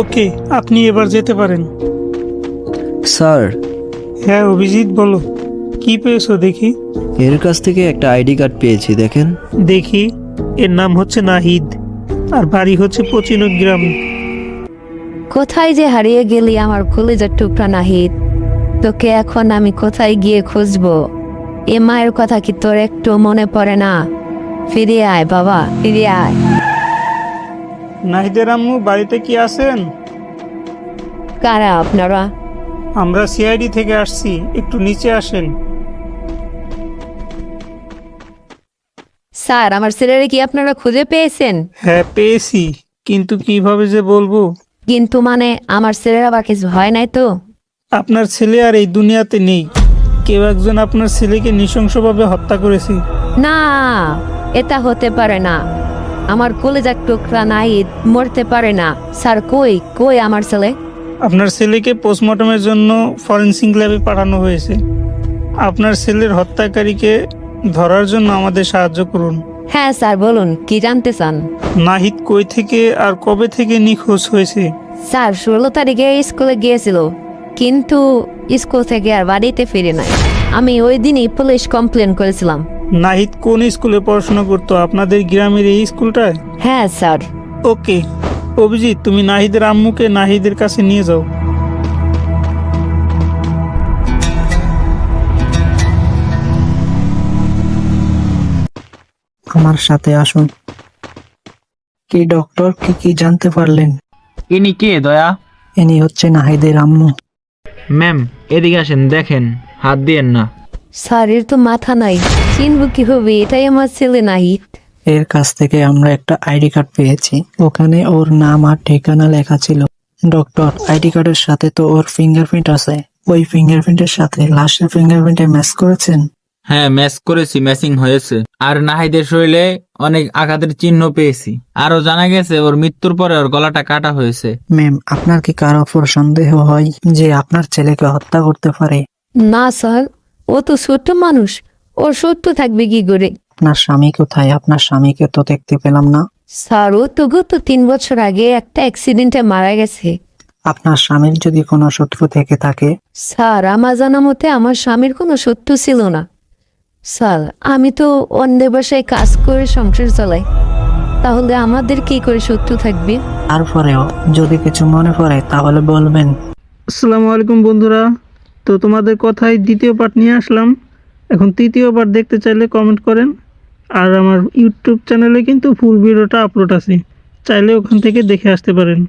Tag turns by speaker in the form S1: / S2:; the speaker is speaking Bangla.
S1: ওকে, আপনি এবার যেতে পারেন।
S2: স্যার,
S1: হ্যাঁ অভিজিৎ, বলো কি পেয়েছো দেখি।
S2: এর কাছ থেকে একটা আইডি কার্ড পেয়েছি, দেখেন।
S1: দেখি, এর নাম হচ্ছে নাহিদ, আর বাড়ি হচ্ছে পচিনক গ্রামে।
S3: কোথায় যে হারিয়ে গেলি আমার কলিজার টুকরা নাহিদ, তোকে এখন আমি কোথায় গিয়ে খুঁজবো? এ মায়ের কথা কি তোর একটু মনে পড়ে না? ফিরে আয় বাবা, ফিরে আয়।
S1: নাহিদের আম্মু বাড়িতে কি আছেন?
S3: কারা আপনারা?
S1: আমরা সিআইডি থেকে আসছি, একটু নিচে আসেন।
S3: স্যার, আমার ছেলেরে কি আপনারা খুঁজে পেয়েছেন?
S1: হ্যাঁ পেয়েছি, কিন্তু কিভাবে যে বলবো।
S3: কিন্তু মানে আমার ছেলের আবার কিছু হয় নাই তো?
S1: আপনার ছেলে আর এই দুনিয়াতে নেই। কেউ একজন আপনার ছেলেকে নৃশংসভাবে হত্যা করেছে।
S3: না, এটা হতে পারে না। আমার কলিজার টুকরা নাহিদ মরতে পারে না। স্যার, কই কই আমার ছেলে?
S1: আপনার ছেলেকে পোস্টমর্টমের জন্য ফরেনসিক ল্যাবে পাঠানো হয়েছে। আপনার ছেলের হত্যাকারীকে ধরার জন্য আমাদের সাহায্য করুন।
S3: হ্যাঁ স্যার, বলুন কি জানতে চান?
S1: নাহিদ কই থেকে আর কবে থেকে নিখোঁজ হয়েছে?
S3: স্যার, 16 তারিখে স্কুলে গিয়েছিল, কিন্তু স্কুল থেকে আর বাড়িতে ফিরে নাই। আমি ওই দিনই পুলিশ কমপ্লেন করেছিলাম।
S1: নাহিদ কোন স্কুলে পড়াশোনা করতো? আপনাদের গ্রামের এই স্কুলটায়?
S3: হ্যাঁ স্যার।
S1: ওকে অভিজিৎ, তুমি নাহিদের আম্মুকে নাহিদের কাছে নিয়ে যাও।
S4: আমার সাথে আসুন। কি ডক্টর, কি জানতে পারলেন?
S5: ইনি কে দয়া?
S4: ইনি হচ্ছে নাহিদের আম্মু।
S5: ম্যাম, এদিকে আসেন, দেখেন, হাত দিয়েন না।
S3: স্যার, এর তো মাথা নাই, চিনব কি হবে? এটাই আমার ছেলে নাহিদ।
S4: এর কাছ থেকে আমরা একটা আইডি কার্ড পেয়েছি, ওখানে ওর নাম আর ঠিকানা লেখা ছিল। ডক্টর, আইডি কার্ডের সাথে তো ওর ফিঙ্গারপ্রিন্ট আছে, ওই ফিঙ্গারপ্রিন্টের সাথে লাশের ফিঙ্গারপ্রিন্টে ম্যাচ করেছেন?
S5: হ্যাঁ, ম্যাচ করেছি, ম্যাচিং হয়েছে। আর নাহিদের শরীরে অনেক আঘাতের চিহ্ন পেয়েছি। আরো জানা গেছে ওর মৃত্যুর পরে ওর গলাটা কাটা হয়েছে।
S4: ম্যাম, আপনার কি কারো ওপর সন্দেহ হয় যে আপনার ছেলেকে হত্যা করতে পারে?
S3: না স্যার, ও তো ছোট্ট মানুষ, ওর সত্য থাকবে কি করে?
S4: আপনার স্বামী কোথায়? আপনার স্বামীকে তো দেখতে পেলাম না।
S3: স্যার, ও তো গত 3 বছর আগে একটা অ্যাক্সিডেন্টে মারা গেছে।
S4: আপনার স্বামীর যদি কোনো শত্রু থেকে থাকে?
S3: স্যার, আমার জানা মতে আমার স্বামীর কোনো শত্রু ছিল না। স্যার, আমি তো অন্যের বাসায় কাজ করে সংসার চালাই, তাহলে আমাদের কি করে শত্রু থাকবে?
S4: তারপরেও যদি কিছু মনে পড়ে তাহলে বলবেন।
S1: আসসালামু আলাইকুম বন্ধুরা, তো তোমাদের কথাই দ্বিতীয় পার্ট নিয়ে আসলাম। এখন তৃতীয় পার্ট দেখতে চাইলে কমেন্ট করেন। আর আমার ইউটিউব চ্যানেলে কিন্তু ফুল ভিডিওটা আপলোড আছে, চাইলে ওখান থেকে দেখে আসতে পারেন।